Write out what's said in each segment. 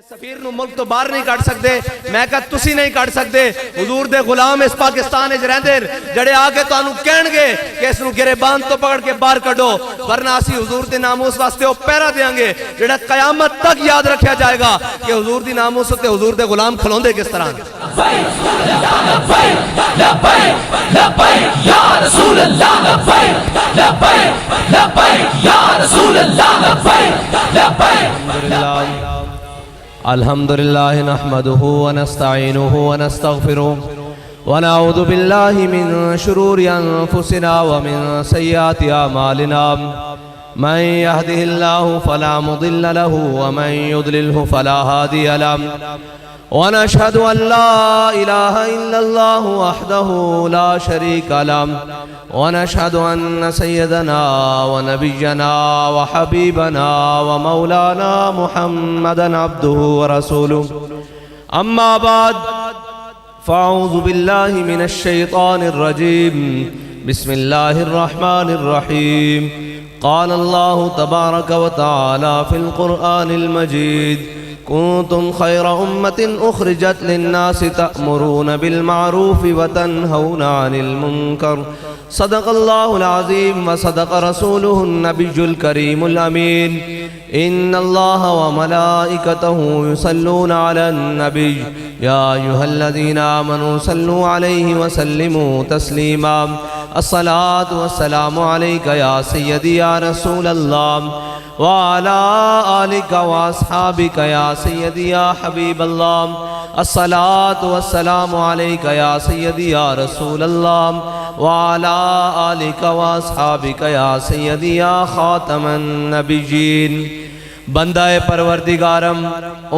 سفیر نو ملک تو باہر نہیں کٹ سکتے، میں کہا تسی نہیں کٹ سکتے، حضور دے غلام اس پاکستان وچ رہندے جڑے آ کے تانوں کہن گے کہ اس نو گریبان تو پکڑ کے باہر کڈو، ورنہ اسی حضور دے ناموس واسطے او پہرا دیاں گے جڑا قیامت تک یاد رکھیا جائے گا کہ حضور دی ناموس تے حضور دے غلام کھلوندے کس طرح۔ یا رسول اللہ لبیک لبیک لبیک یا رسول اللہ لبیک لبیک۔ الحمدللہ نحمده ونستعینه ونستغفره ونعوذ باللہ من شرور انفسنا ومن سیئات اعمالنا من يهده الله فلا مضل له ومن يضلله فلا هادي له ونشهد أن لا إله إلا الله وحده لا شريك له ونشهد أن سيدنا ونبينا وحبيبنا ومولانا محمدا عبده ورسوله أما بعد فأعوذ بالله من الشيطان الرجيم بسم الله الرحمن الرحيم قال الله تبارك وتعالى في القرآن المجيد كنتم خير أمة أخرجت للناس تأمرون بالمعروف وتنهون عن المنكر صدق الله العظيم وصدق رسوله النبي الكريم الأمين إن الله وملائكته يصلون على النبي يا أيها الذين آمنوا صلوا عليه وسلموا تسليما الصلاة والسلام عليك يا سيدي يا رسول الله وعلى آلك وأصحابك يا سيدي يا حبيب الله الصلاة والسلام عليك يا سيدي يا رسول الله وعلى آلك وأصحابك يا سيدي يا خاتم النبيين۔ بندہ پروردگارم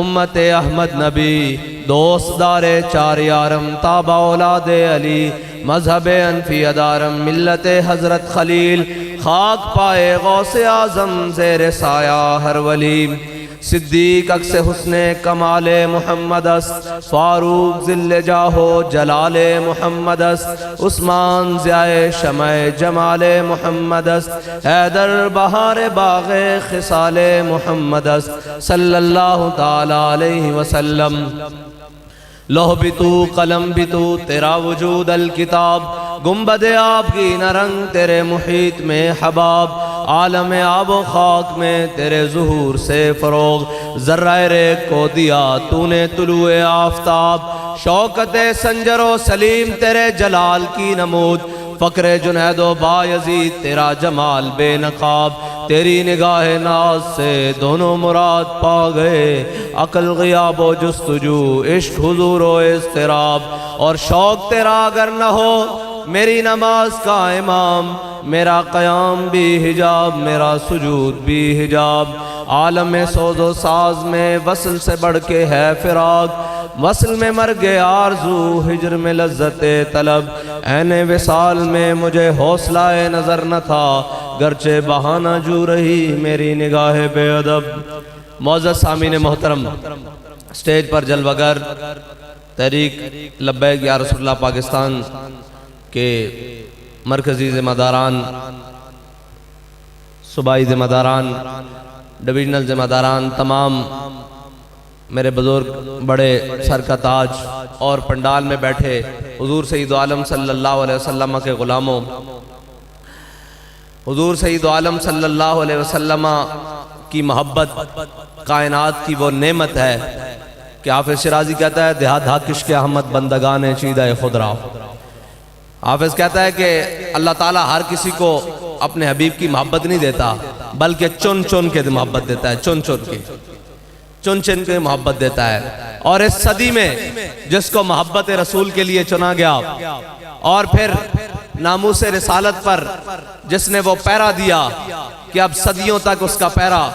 امت احمد نبی دوست دار چار یارم تابع اولاد علی مذہب انفی ادارم ملت حضرت خلیل خاک پائے غوث اعظم زیر سایہ ہر ولی صدیق اکس حسن کمال محمد است فاروق ذل جاہو جلال محمد است عثمان ضیاء شمع جمال محمد است حیدر بہار باغ خصال محمد است صلی اللہ تعالی علیہ وسلم۔ لوح بھی تو قلم بھی تو تیرا وجود الکتاب گنبد آب کی نرنگ تیرے محیط میں حباب عالم آب و خاک میں تیرے ظہور سے فروغ ذرہ ریگ کو دیا تو نے طلوع آفتاب شوکت سنجر و سلیم تیرے جلال کی نمود فقر جنید و بایزید تیرا جمال بے نقاب تیری نگاہ ناز سے دونوں مراد پا گئے عقل غیاب و جستجو عشق حضور و اضطراب اور شوق تیرا اگر نہ ہو میری نماز کا امام میرا قیام بھی حجاب میرا سجود بھی حجاب عالم سوز و ساز میں وصل سے بڑھ کے ہے فراق وصل میں مرگ آرزو ہجر میں لذت طلب عین وصال میں مجھے حوصلہ نظر نہ تھا گرچہ بہانہ جو رہی میری نگاہ بے ادب۔ معزز سامعین محترم، سٹیج پر جلوہ گر تحریک لبیک یا رسول اللہ پاکستان کے مرکزی ذمہ داران صوبائی ذمہ داران ڈویژنل ذمہ داران تمام میرے بزرگ بڑے سر کا تاج اور پنڈال میں بیٹھے حضور سید عالم صلی اللہ علیہ وسلم کے غلاموں، حضور سید عالم صلی اللہ علیہ وسلم کی محبت کائنات کی وہ نعمت ہے کہ حافظ شرازی کہتا ہے دہا دھا کشک احمد بندگان چیدہ خود را۔ حافظ کہتا ہے کہ اللہ تعالیٰ ہر کسی کو اپنے حبیب کی محبت نہیں دیتا بلکہ چن چن کے محبت دیتا ہے، چن چن کے محبت دیتا ہے۔ اور اس صدی میں جس کو محبت رسول کے لیے چنا گیا اور پھر ناموس رسالت پر جس نے وہ پیرا دیا کہ اب صدیوں تک اس کا پیرا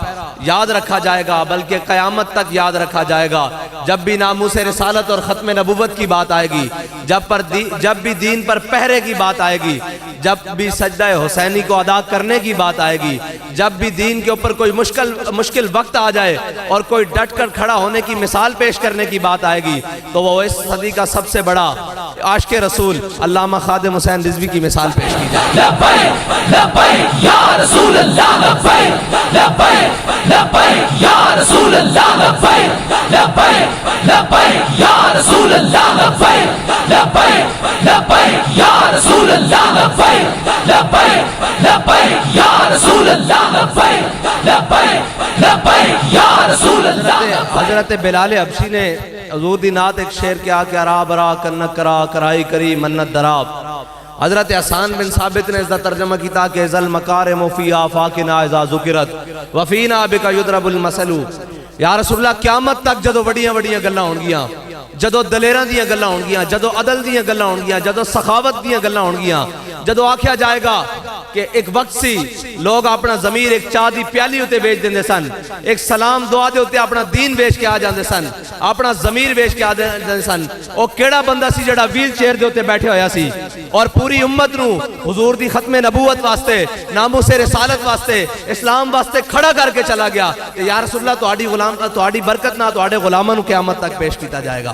یاد رکھا جائے گا بلکہ قیامت تک یاد رکھا جائے گا۔ جب بھی ناموس رسالت اور ختم نبوت کی بات آئے گی، جب بھی دین پر پہرے کی بات آئے گی، جب بھی سجدہ حسینی کو ادا کرنے کی بات آئے گی، جب بھی دین کے اوپر کوئی مشکل وقت آ جائے اور کوئی ڈٹ کر کھڑا ہونے کی مثال پیش کرنے کی بات آئے گی تو وہ اس صدی کا سب سے بڑا عاشق رسول علامہ خادم حسین رضوی کی مثال پیش کی جائے۔ لبیک لبیک یا رسول اللہ لبیک لبیک لبیک یا رسول اللہ لبیک لبیک لبیک یا رسول اللہ لبیک لبیک لبیک یا رسول اللہ لبیک لبیک لبیک یا رسول اللہ لبیک لبیک لبیک یا رسول اللہ. حضرت بلال حبشی نے حضور دی نعت ایک شعر کیا کہ ارا برا کنک کرا کرائی کری منت دراب. حضرت حسان بن ثابت نے اس کا ترجمہ کیتا کہ ذل مکارم فی آفاقنا اذا ذکرت وفینا بک یضرب المثل. یا رسول اللہ قیامت تک جدو بڑیاں بڑیاں گلاں ہون گیاں، جدو دلیراں دیاں گلاں ہون گیاں، جدو عدل دیاں گلاں ہون گیاں، جدو سخاوت دیاں گلاں ہون گیاں، جدو آکھیا جائے گا کہ ایک وقت سی لوگ اپنا ضمیر ایک چاہ دی پیالی ہوتے بیچ دیندے سن، ایک سلام دعا دے ہوتے اپنا دین بیچ کے آ جاندے سن، اپنا ضمیر بیچ کے آ جاندے سن. او کیڑا بندہ سی جڑا ویل چیئر دے ہوتے بیٹھے ہویا سی اور پوری امت نو حضور دی ختم نبوت واسطے، ناموس رسالت واسطے، اسلام واسطے کھڑا کر کے چلا گیا کہ یا رسول اللہ تہاڈی برکت نہ تہاڈے غلاماں نو قیامت تک پیش کیتا جائے گا.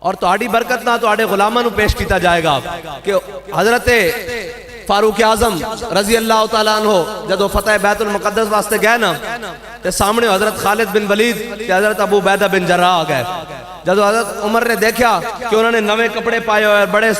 اور تہاڈی برکت نہ تہاڈے غلاماں نو پیش کیتا جائے گا کہ حضرت فاروق اعظم رضی اللہ تعالیٰ عنہ جدو فتح بیت المقدس واسطے گئے نا تے سامنے حضرت خالد بن ولید تے حضرت ابو عبیدہ بن جراح آ گئے. جدو حضرت عمر نے دیکھا کہ انہوں نے نوے کپڑے پائے ہوئے اور بڑے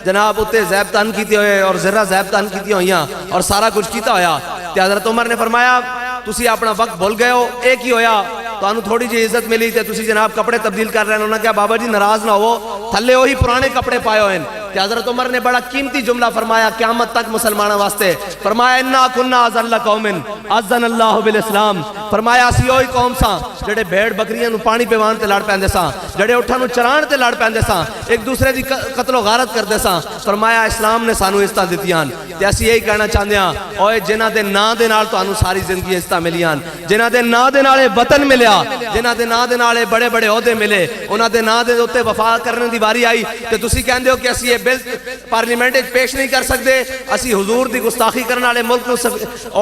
جناب اتے زیب تن کیتے ہوئے اور زرہ زیب تن کیتی ہوئیاں اور سارا کچھ کیتا ہویا تے حضرت عمر نے فرمایا تسی اپنا وقت بھول گئے ہو، ایک ہی ہویا تو انہوں تھوڑی جی عزت ملی تے تسی جناب کپڑے تبدیل کر رہے ہیں. انہوں نے کہا بابا جی ناراض نہ ہو، تھلے وہی پرانے کپڑے پائے ہوئے ہیں. تے حضرت عمر نے بڑا قیمتی جملہ فرمایا قیامت تک مسلمانوں واسطے، فرمایا انا کنا ذل قوم اذن اللہ بالاسلام. فرمایا اسی وہی قوم ساں جڑے بھیڑ بکریاں نو پانی پیوان تے لڑ پیندے ساں، جڑے اٹھاں نو چران تے لڑ پیندے ساں، ایک دوسرے دی قتل و غارت کردے ساں. فرمایا اسلام نے سانو عزتاں دتیاں تے اسی یہی کہنا چاہندے ہاں اوئے جنہاں دے ناں دے نال تانوں ساری زندگی عزتاں ملیاں، جنہاں دے ناں دے نال وطن ملیا، جنہاں دے ناں دے نال بڑے بڑے عہدے ملے، انہاں دے ناں دے اوتے وفا کرنے دی واری آئی تے تسی کہندے ہو کہ اسی یہ بل پارلیمنٹ وچ پیش نہیں کر سکتے، اسی حضور دی گستاخی کرنے والے ملک نو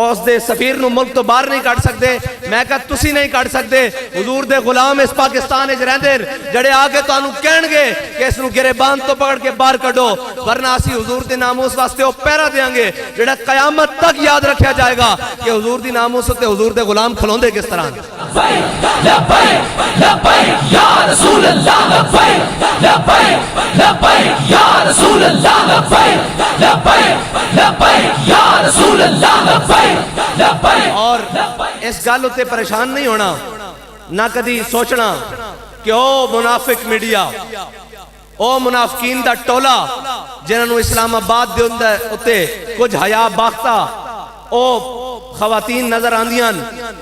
اس دے سفیر نو ملک تو باہر نہیں کڈ سکتے. میں کہا تسی نہیں کڈ سکتے، حضور دے غلام اس پاکستان وچ رہندے جڑے آ کے تانوں کہن گے کہ اس نو گریبان تو پکڑ کے باہر کڈو، ورنہ اسی حضور دے ناموس واسطے او پہرا دیاں گے جڑا قیامت تک یاد رکھیا جائے گا کہ حضور دی ناموس تے حضور دے غلام کھلوندے کس طرح. لبیک لبیک یا رسول اللہ لبیک لبیک لبیک یا رسول اللہ لبیک لبیک لبیک یا رسول اللہ لبیک لبیک. اور اس گل تے پریشان نہیں ہونا، نہ کدی سوچنا کہ او منافق میڈیا، او منافقین دا ٹولا جنہاں نو اسلام آباد دے اندر اتے کچھ حیا باختہ او خواتین نظر آندیاں،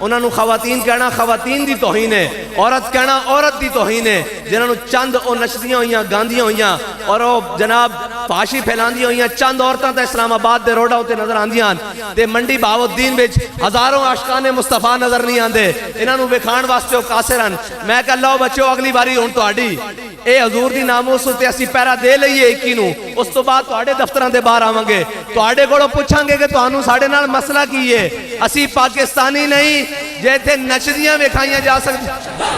انہاں نو خواتین کہنا خواتین دی توہین ہے، عورت کہنا عورت دی توہین ہے، جنہاں نو چند او نچدیاں ہوئیاں گاندیاں ہوئیاں اور او جناب فحاشی پھیلاندیاں ہوئیاں، چند عورتاں تے اسلام آباد دے روڈاں ہوتے نظر آندیاں تے منڈی بہاؤالدین وچ ہزاروں عاشقان مصطفیٰ نظر نہیں آندے، انہاں نو وکھان واسطے او قاصر ہن. میں کہا لو بچو اگلی باری ہن تہاڈی اے حضور دی ناموس تے اسی پیرا دے لئیے 21 نو، اس تو بعد تہاڈے دفتراں دے باہر آواں گے، تہاڈے کولوں پوچھاں گے کہ تہانوں ساڈے نال مسئلہ کی ہے. اسی پاکستانی نہیں جے تے نچدیاں وکھائیاں جا سکتی.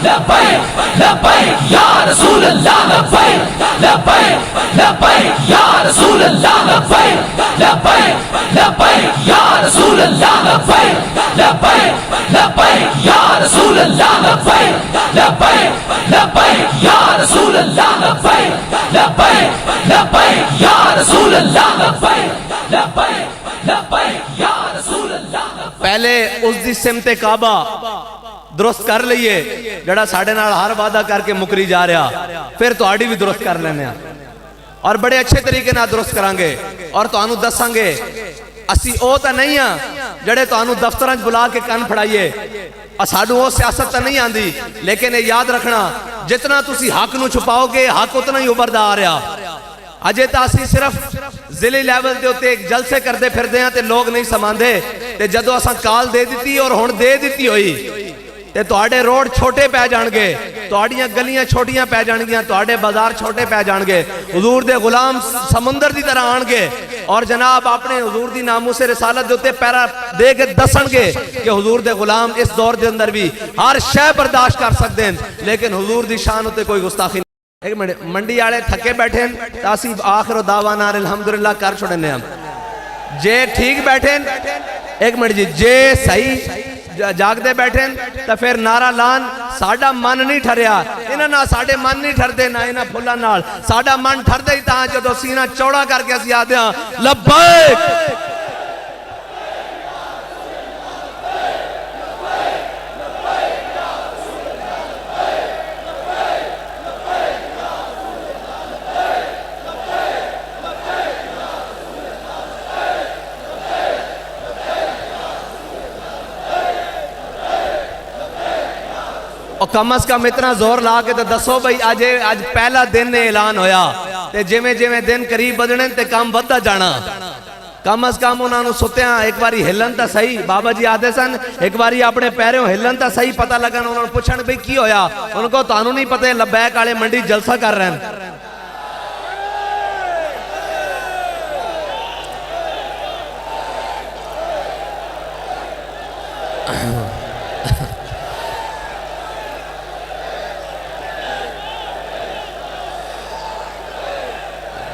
لبیک لبیک یا رسول اللہ لبیک لبیک لبیک یا رسول اللہ لبیک لبیک لبیک یا رسول اللہ لبیک لبیک لبیک یا رسول اللہ لبیک لبیک لبیک یا رسول اللہ لبیک لبیک لبیک یا رسول اللہ لبیک لبیک لبیک یا رسول اللہ. پہلے اس دی سمت کعبہ درست کر لئیے جڑا ساڑھے نال ہر وعدہ کر کے مکری جا رہا، پھر تو آڑی بھی درست کر لینے اور بڑے اچھے طریقے نہ درست کرانگے اور تو آنو دسانگے. اسی او تا نہیں ہاں جڑے تو آنو دفترانج بلا کے کن پھڑائیے، اساڑو او سیاست تا نہیں آن دی، لیکن یاد رکھنا جتنا تسی حق نو چھپاؤ گے حق اتنا ہی اوپر دا آ رہا. اجے تا اسی صرف ضلعی لیول دے ہوتے ایک جلسے کردے پھر دے ہیں تے لوگ نہیں سماندے تے جدو اساں کال دے دیتی اور ہون دے دیتی ہوئی تے تو آڑے روڈ چھوٹے پہ جانگے، تو آڑیاں گلیاں چھوٹیاں پہ جانگیاں، تو آڑے بازار چھوٹے پہ جانگے، حضور دے غلام سمندر دی طرح آنگے اور جناب اپنے حضور دی ناموس رسالت دے ہوتے پیرا دے کے دسنگے کہ حضور دے غلام اس دور دے اندر بھی ہر شے برداشت کر سکتے ہیں، لیکن حضور دی شان ہوتے کوئی گستاخی. ایک منٹ منڈی آڑے تھکے بیٹھے ہیں تاسی آخر دعوانا الحمدللہ کر چھوڑنے ہم جے ٹھیک بیٹھے ہیں. ایک منٹ جی، جے صحیح جاگ دے بیٹھیں تو پھر نعرہ لان ساڑا من نہیں ٹھریا، انہاں نہ ساڑے من نہیں ٹھردے نہ انہاں پھلا نال، ساڑا من ٹھردے ہی تاں جو تو سینہ چوڑا کر کے اسی آدھے ہیں لبیک اور کم از کم اتنا زور لا کے تو دسو بھئی آج پہلا دن نے اعلان ہویا تے جویں جویں دن قریب بدنے تے کام بدھا جانا، کم از کم انہاں نو ستیاں ایک باری ہلن تا صحیح، بابا جی آدھے سن ایک باری اپنے پیروں ہلن تا صحیح پتہ لگن، انہوں نے پوچھن بھئی کی ہویا، ان کو تانوں نہیں پتہ لبیک والے منڈی جلسہ کر رہے ہیں۔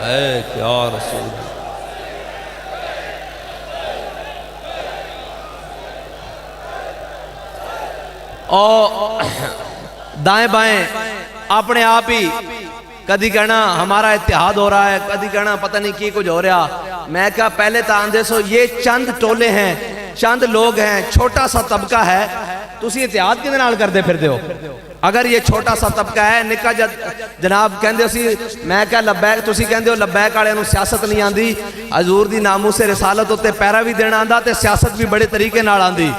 اے کیا رسول اور دائیں بائیں اپنے آپ ہی کدی کہنا ہمارا اتحاد ہو رہا ہے، کدی کہنا پتہ نہیں کی کچھ ہو رہا۔ میں کہا پہلے تا آندے سو یہ چند ٹولے ہیں، چند لوگ ہیں، چھوٹا سا طبقہ ہے، تسی اتحاد کنے نال کر دے پھر دیو؟ اگر یہ چھوٹا سا طبقہ ہے نکا جناب کہندے اسی میں کہا لبیک تسی کہندے ہو لبیک آڑے انہوں سیاست نہیں آندی، حضور دی ناموس رسالت ہوتے پیرا بھی دینا آندہ تے سیاست بھی بڑے طریقے نال آندی۔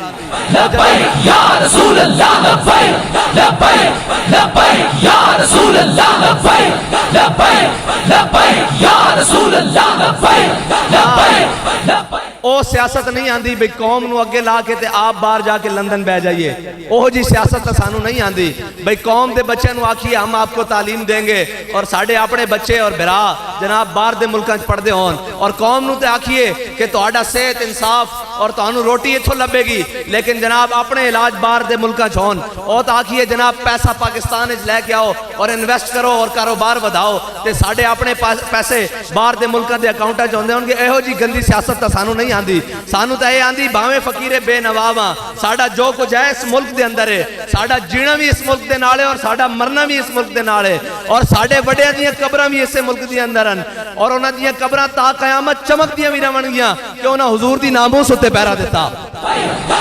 لبیک یا رسول اللہ لبیک لبیک لبیک یا رسول اللہ لبیک لبیک لبیک یا رسول اللہ لبیک لبیک لبیک او سیاست نہیں آندی بھئی قوم نو اگے لا کے تے آپ باہر جا کے لندن بہ جائیے، اوہ جی سیاست سانو نہیں آندی بھئی قوم دے بچے نو آکھیے ہم آپ کو تعلیم دیں گے اور ساڑھے اپنے بچے اور برا جناب باہر دے ملکاں پڑھ دے ہون اور قوم نو تے آکھیے کہ تہاڈا صحت انصاف اور تانوں روٹی اتھوں لبے گی لیکن جناب اپنے علاج باہر دے ملکاں چھون او تا آکھیے جناب پیسہ پاکستان وچ لے کے آؤ اور انویسٹ کرو اور کاروبار ودھاؤ تے ساڑھے اپنے پیسے باہر دے ملکاں دے اکاؤنٹاں چ ہوندے ہون گے، ایہو جی گندی سیاست تا سانو نہیں آندی، سانو تے اے آندی بھاویں فقیر بے نواواں ساڈا جو کچھ ہے اس ملک دے اندر ہے، ساڈا جینا بھی اس ملک دے نال ہے اور ساڈا مرنا بھی اس ملک دے نال ہے اور ساڈے وڈیاں دیاں قبراں بھی اس ملک دے اندر ہیں اور انہاں دیاں قبراں تا قیامت چمکدیاں بھی رہن گیاں کہ انہاں حضور دی ناموس تے پیرا دیتا۔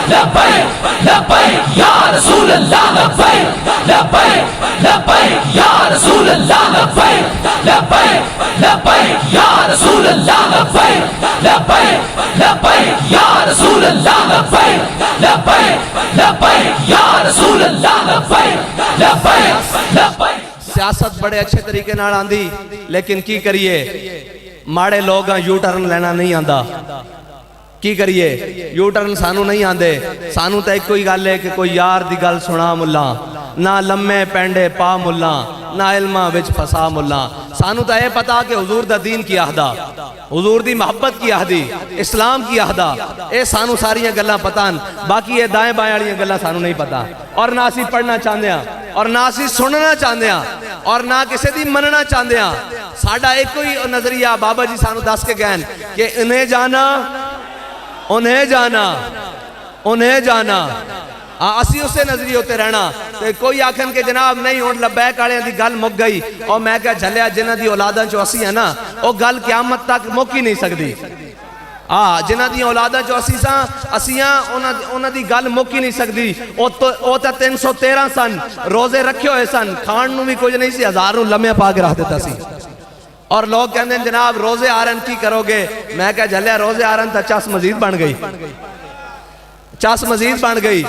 لبیک لبیک یا رسول اللہ لبیک لبیک لبیک یا رسول اللہ لبیک لبیک لبیک یا رسول اللہ لبیک لبیک لبیک یا رسول اللہ لبیک لبیک لبیک یا رسول اللہ لبیک لبیک لبیک۔ سیاست بڑے اچھے طریقے نال آندی لیکن کی کریے ماڑے لوگاں یو ٹرن لینا نہیں آندا، کی کریے یو ٹرن سانو نہیں آندے، سانو تے کوئی گل ہے کہ کوئی یار دی گل سنا ملا نہ لمے پینڈے پا ملا نہ علمہ وچ پھسا ملا، سانو تے یہ پتا کہ حضور دا دین کی آہدہ حضور دی محبت کی آہدی اسلام کی آہدہ اے سانو ساریاں گلاں پتان، باقی یہ دائیں بائیں والیاں گلاں سانو نہیں پتا اور نہ اسی پڑھنا چاہندے ہیں اور نہ اسی سننا چاہندے ہیں اور نہ کسی دی مننا چاہندے ہیں، ساڈا ایک کوئی نظریہ بابا جی سانو دس کے گئن کہ انہیں جانا انہیں جانا انہیں جانا اسی اسے نظری ہوتے رہنا، کوئی آکھن کہ جناب نہیں ہون لبیک آڑے دی گل مک گئی اور میں کہا جھلیا جنہ دی اولاداں چو اسی ہے نا وہ گل قیامت تک مک ہی نہیں سکتی، جنہ دی اولاداں چو اسیاں انہ دی گل مک ہی نہیں سکتی، او تا 313 سن روزے رکھے ہوئے سن کھان نو بھی کچھ نہیں سی، ہزاروں لمحے پا کے رکھ دیتا سی اور لوگ کہندے ہیں جناب روزے آرن کی کرو گے، میں کہا جھلیا روزے آرن تا چاس مزید بن گئی، چاس مزید بن گئی،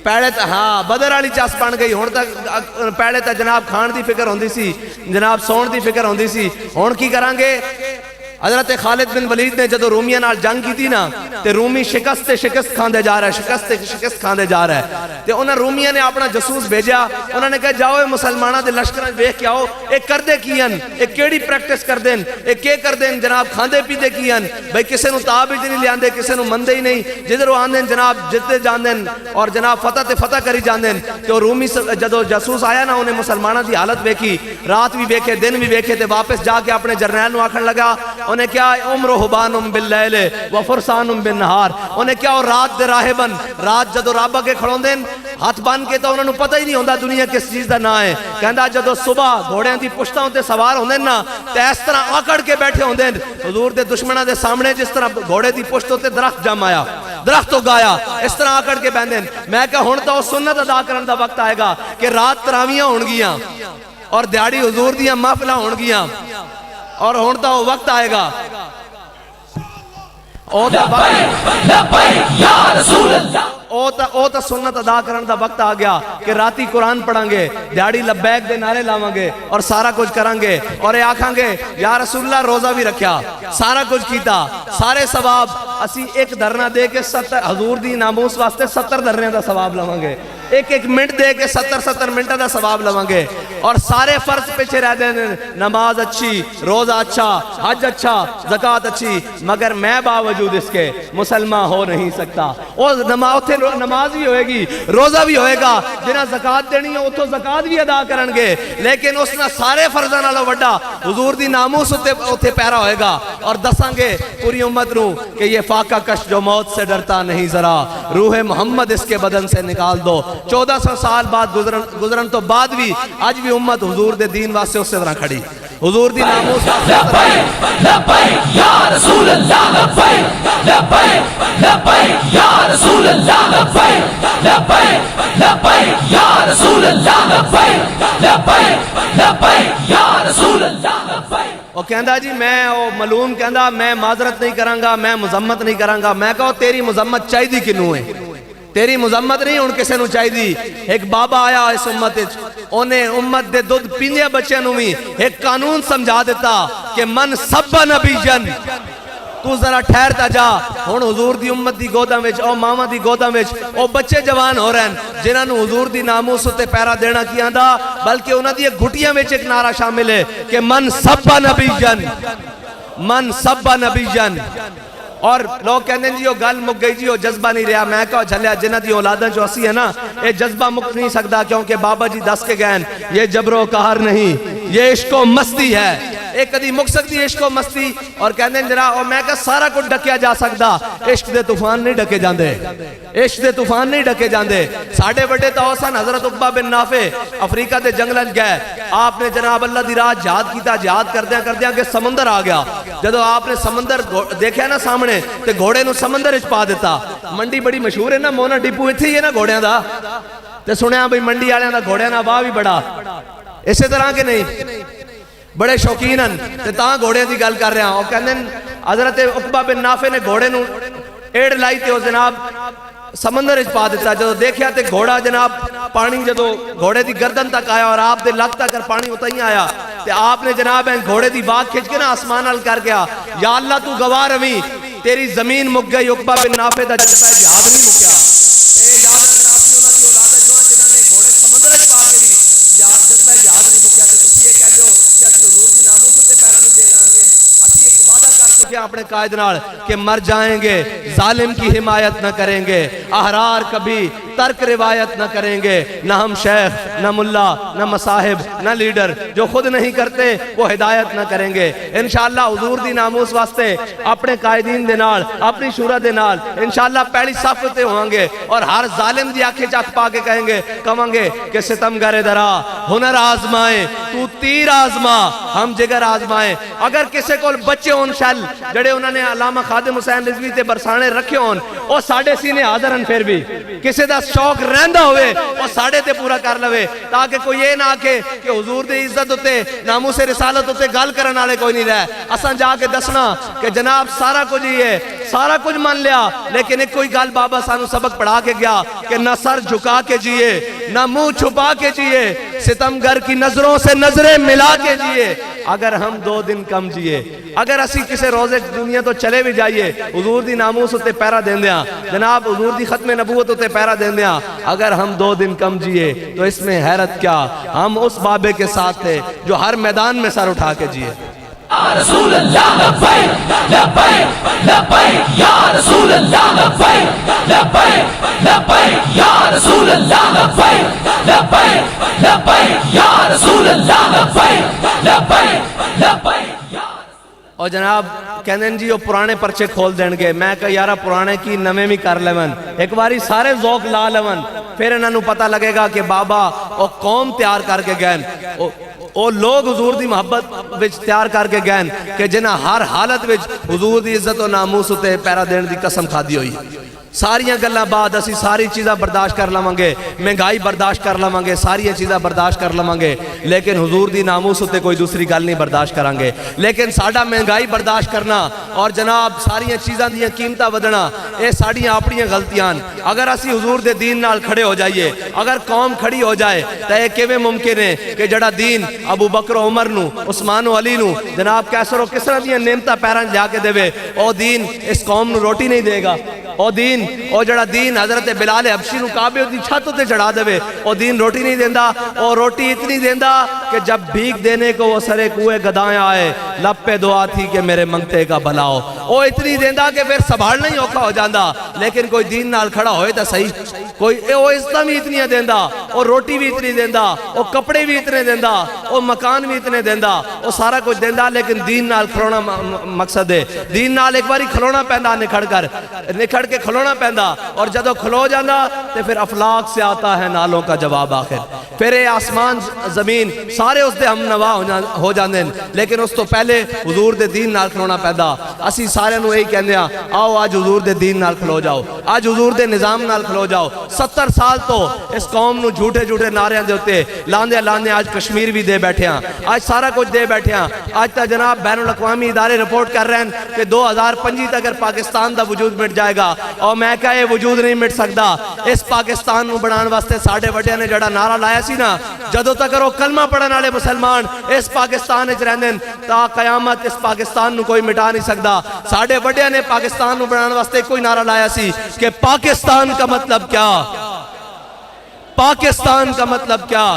پہلے تا ہاں بدر والی چاس بن گئی، ہون تک پہلے تا جناب کھان دی فکر ہوندی سی جناب سون دی فکر ہوندی سی، ہون کی کرانگے حضرت خالد بن ولید نے جدو رومیہ نال جنگ کی تھی نا تے رومی شکست کھاندے جا رہا ہے شکست کھاندے جا رہا ہے تے انہاں رومیہ نے اپنا جسوس بھیجا، انہوں نے کہا جاؤ مسلمانہ دے لشکران بیخ کے آؤ ایک کردے کیان ایک کیڑی پریکٹس کر دیں ایک کے کر دیں جناب کھاندے پیدے کیان بھئی کسے نو تابج نہیں لیاندے کسے نو مندے ہی نہیں جدر وہ آندیں جناب جتے جاندیں اور جناب فتح تے فتح کری جاندیں تو رومی جدو جسوس آیا نا انہیں مسلمانہ دی حالت بیکی رات بھی بیکھے دن بھی بیکھے تے واپس جا کے اپنے جرنیل نو آکھن لگا انہیں کیا عمر حبانم باللیل و فرسانم بالنہار، انہیں کیا رات دے راہبن، رات جدو رابا کے کھڑوں دیں ہاتھ بان کے تو انہوں نے پتہ ہی نہیں ہوندہ دنیا کس چیز دا نہ ہے، کہندہ جدو صبح گھوڑیاں دی پشتاں تے سوار ہوندیں نا تے اس طرح آکڑ کے بیٹھے ہوندیں حضور دے دشمنہ دے سامنے، جس طرح گھوڑے دی پشتوں تے درخت جم آیا، درخت اگایا، اس طرح آکڑ کے بیندیں۔ میں کہا ہونتا وہ سنت ادا کرن دا وقت آئے گا کہ رات تراویاں ہونگیاں اور دیاڑی حضور دیاں محفلہ ہونگیاں، اور ہونتا وہ وقت آئے گا او تا سنت ادا کرن دا وقت آ گیا کہ راتی قرآن پڑھیں گے، دیاڑی لبیک دے نعرے لاواں گے اور سارا کچھ کریں گے، اور یہ آکھاں گے یا رسول اللہ روزہ بھی رکھیا، سارا کچھ کیتا، سارے ثواب اسی ایک دھرنا دے کے حضور دی ناموس واسطے 70 دھرنے دا ثواب لواں گے، ایک منٹ دے کے 70 منٹہ دا ثواب لواں گے، اور سارے فرض پیچھے رہ دیں، نماز اچھی، روزہ اچھا، حج اچھا، زکاة اچھی، مگر میں باوجود اس کے مسلمان ہو نہیں سکتا۔ نماز بھی ہوئے گی، روزہ بھی ہوئے گا، جنہاں زکاة دینی ہے اتھو زکاة بھی ادا کرن گے، لیکن اس نے سارے فرضاں نالوں وڈا حضور دی ناموس اتھے پیرا ہوئے گا، اور دساں گے پوری امت نو کہ یہ فاقہ کش جو موت سے ڈرتا نہیں ذرا، روح محمد اس کے بدن سے نکال دو۔ 1400 سال بعد گزرن تو بعد بھی آج بھی امت حضور دے دین واسطے اس سے طرح کھڑی، حضور دی ناموس لبیک لبیک یا رسول اللہ، لبیک لبیک لبیک یا رسول اللہ، لبیک لبیک لبیک یا رسول اللہ، لبیک لبیک لبیک یا رسول اللہ، لبیک۔ وہ کہندہ جی میں ملوم کہندہ میں معذرت نہیں کرانگا، میں مذمت نہیں کرانگا، میں کہو تیری مذمت چاہی دی کنوں ہے، تیری مذمت نہیں ان کسے نو چاہی دی۔ ایک بابا آیا اس امت انہیں امت دے دودھ پیندے بچے نو بھی ایک قانون سمجھا دیتا کہ من سب نبی جن، تو ذرا ٹھہرتا جا، ہون حضور دی امت دی گودہ وچ او ماما دی گودہ وچ او بچے جوان ہو رہے ہیں جنہاں نو حضور دی ناموس تے پیرا دینا کیا دا، بلکہ انہاں دی گھٹیاں وچ ایک نعرہ شامل ہے کہ من سب نبی جن، من سب نبی جن۔ اور لوگ کہنے جی وہ گل مک گئی جی وہ جذبہ نہیں رہا، میں کہا جھلیا جنہ دی اولاداں جو اسی ہے نا یہ جذبہ مک نہیں سکتا، کیونکہ بابا جی دس کے گئن یہ جبر و قہر نہیں، یہ عشق و مستی ہے، ایک کدی مک سکتی عشق و مستی۔ اور کہنے جرا اور میں کہا سارا کچھ ڈکیا جا سکتا، عشق دے طوفان نہیں ڈکے جاندے، عشق دے طوفان نہیں ڈکے جاندے۔ ساڑھے بڑے تاوسن حضرت عقبہ بن نافع افریقہ دے جنگلن گئے، آپ نے جناب اللہ دی راہ جہاد کیتا، جہاد کردیاں کہ سمندر آ گیا، جدو آپ نے سمندر دیکھا نا سامنے تے گھوڑے نو سمندر اچ پا دیتا۔ منڈی بڑی مشہور ہے نا، مونا ڈپو ایتھے ہی ہے نا گھوڑیاں دا، تے سنیا بھئی منڈی والےاں دا گھوڑیاں دا واہ بھی بڑا، اسی طرح کے نہیں بڑے شوقینن تے تاں گھوڑے دی گل کر رہا ہوں۔ کہندے حضرت عقبہ بن نافع نے گھوڑے نو ایڑ لائی تے او جناب سمندر اچ پا دیتا، جدو دیکھیا تے گھوڑا جناب پانی جدو گھوڑے دی گردن تک آیا اور آپ دے لگ تک پانی اتائی آیا تے آپ نے جناب گھوڑے دی بات کھچ کے نا آسمان حل کر گیا، یا اللہ تو گواہ روی تیری زمین مک گئی، عقبہ بن نافع دا جذبہ جہاد نہیں مکیا۔ اے یاد رکھنا اسی انہاں دی اولاد جو جنہاں نے گھوڑے سمندر وچ پا کے بھی جذبہ جہاد نہیں مکیا، تے تسی یہ کہہ رہے ہو کہ اسی حضور دی ناموس تے پیرا نہیں دے گا گے۔ اسی ایک وعدہ کر چکے ہیں اپنے قائد نال کہ مر جائیں گے، ظالم کی حمایت نہ کریں گے، احرار کبھی ترک روایت نہ کریں گے، نہ ہم شیخ نہ ملا نہ مصاحب نہ لیڈر جو خود نہیں کرتے وہ ہدایت نہ کریں گے۔ انشاءاللہ حضور دی ناموس واسطے اپنے قائدین دے نال اپنی شورا دے نال انشاءاللہ پہلی صف تے ہوں گے، اور ہر ظالم دی آنکھیں چاک پا کے کہیں گے کہ ستم گر درا ہنر آزمائیں تو تیر آزما ہم جگر آزمائیں۔ اگر کسے کو بچے ہون شل جڑے انہوں نے علامہ خادم حسین رضوی تے برسانے رکھے ہون او ساڑھے سینے حاضر ہیں، پھر بھی کسے دا شوق رہندہ ہوئے اور ساڑھے تے پورا کر لوے، تاکہ کوئی یہ نہ آکے کہ حضور دے عزت ہوتے ناموس رسالت ہوتے گل کرن والے کوئی نہیں رہے۔ اساں جا کے دسنا کہ جناب سارا کچھ ہی ہے، سارا کچھ مان لیا، لیکن ایک کوئی گل بابا سانو سبق پڑھا کے گیا کہ نہ سر جھکا کے جیے نہ منہ چھپا کے جیے، ستمگر کی نظروں سے نظریں ملا کے جیے۔ اگر ہم 2 دن کم جیے، اگر اسی کسے روزے دنیا تو چلے بھی جائیے، حضور دی ناموس ہوتے پیرا دین دیاں، جناب حضور دی ختم نبوت ہوتے پیرا دین دیاں، اگر ہم 2 دن کم جیے تو اس میں حیرت کیا، ہم اس بابے کے ساتھ تھے جو ہر میدان میں سر اٹھا کے جیے۔ یا رسول اللہ لبیک لبیک لبیک یا رسول اللہ لبیک لبیک لبیک یا رسول اللہ لبیک لبیک لبیک یا رسول اللہ لبیک لبیک لبیک۔ اور جناب کہندے جی وہ پرانے پرچے کھول دیں گے. میں کہا یارا پرانے کی نویں بھی کر لیون, ایک باری سارے ذوق لا لیون, پھر انہوں پتہ لگے گا کہ بابا وہ قوم تیار کر کے گئن, وہ لوگ حضور دی محبت وچ تیار کر کے گئن کہ جنہاں ہر حالت وچ حضور دی عزت و ناموس تے پیرا دین دی قسم کھا دی ہوئی. ساریاں گلاں بعد اسی ساری چیزاں برداشت کر لواں گے, مہنگائی برداشت کر لواں گے, ساری چیزاں برداشت کر لواں گے, لیکن حضور دی ناموس تے کوئی دوسری گل نہیں برداشت کریں گے. لیکن ساڈا مہنگائی برداشت کرنا اور جناب ساری چیزاں دیاں قیمتاں ودنا اے ساڈیاں اپنیاں غلطیاں. اگر اسی حضور دے دین نال کھڑے ہو جائیے, اگر قوم کھڑی ہو جائے تے اے کیویں ممکن ہے کہ جڑا دین ابو بکر و عمر نو, عثمان و علی نو جناب کیسر و کس طرح دیاں نعمتاں پیراں لیا کے دے, او دین اس قوم نو روٹی نہیں دے گا. او دین او جڑا دین حضرت بلال حبشی نو کعبے دی چھت تے چڑھا دے, او دین روٹی نہیں دیندا. او روٹی اتنی دیندا کہ جب بھیک دینے کو وہ سرے کوئے گدائیں آئے, لب پہ دعا تھی کہ میرے منگتے کا بلاؤ. او اتنی دیندا کہ پھر سنبھالنا ہی اوکھا ہو جاندا. لیکن کوئی دین نال کھڑا ہوئے تا صحیح, کوئی او عزتاں بھی اتنی دیندا, او روٹی بھی اتنی دیندا, او کپڑے بھی اتنے دیندا, او مکان بھی اتنے دیندا, او سارا کچھ دیندا. لیکن دین نال کھلونا مقصد ہے. دین نال ایک باری کھلونا پیندا, نکھڑ کے کھلونا پیندا, اور جدو کھلو جانا تو پھر افلاق سے آتا ہے نالوں کا جواب آخر. پھر اے آسمان زمین سارے اس دے ہم نوا ہو جاندے, لیکن اس تو پہلے حضور دے دین نال کھلونا پیندا. اسی سارے نو یہی کہندے ہیں آؤ آج حضور دے دین نال کھلو جاؤ, آج حضور دے نظام نال کھلو جاؤ. 70 سال تو اس قوم نو جھوٹے جھوٹے نعرے دے ہوتے لاندے آج کشمیر بھی دے بیٹھے ہیں, آج سارا کچھ دے بیٹھے ہیں. آج تا جناب بین الاقوامی ادارے رپورٹ کر رہے ہیں کہ 2025 تک اگر پاکستان دا وجود مٹ جائے گا, اور میں کہا یہ وجود نہیں مٹ سکتا. اس پاکستان نو بنان واسطے ساڑھے وڈے نے جڑا نعرہ لایا سی نا, جدو تک وہ کلمہ پڑھن والے مسلمان اس پاکستان وچ رہندے تا قیامت اس پاکستان نو کوئی مٹا نہیں سکتا. ساڑھے وڈے نے پاکستان نو بنان واسطے کوئی نعرہ لایا سی کہ پاکستان کا مطلب کیا, پاکستان کا مطلب کیا,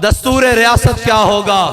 دستور ریاست کیا ہوگا.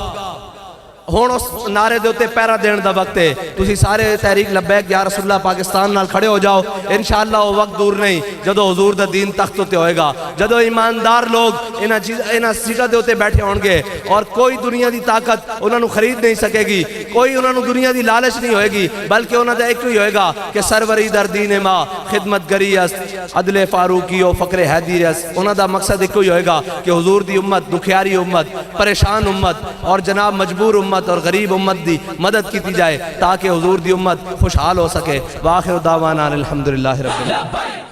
ہون اس نعرے دے ہوتے پیرا دین دا وقت ہے. تسی سارے تحریک لبیک یا رسول اللہ پاکستان نال کھڑے ہو جاؤ. انشاءاللہ وہ وقت دور نہیں جدو حضور دا دین تخت ہوتے ہوئے گا, جدو ایماندار لوگ انہاں سیٹا دے ہوتے بیٹھے ہون گے, اور کوئی دنیا دی طاقت انہاں نو خرید نہیں سکے گی, کوئی انہاں نو دنیا دی لالچ نہیں ہوئے گی, بلکہ انہاں دا ایک ہی ہوئے گا کہ سروری در دین ماں خدمت گری است, عدل فاروقی و فقر حیدر است. انہاں دا مقصد ایک ہی ہوئے گا کہ حضور دی امت, دکھیاری امت, پریشان امت اور جناب مجبور امت اور غریب امت دی مدد کی جائے تاکہ حضور دی امت خوشحال ہو سکے. وآخر دعوانا الحمدللہ رب العالمین.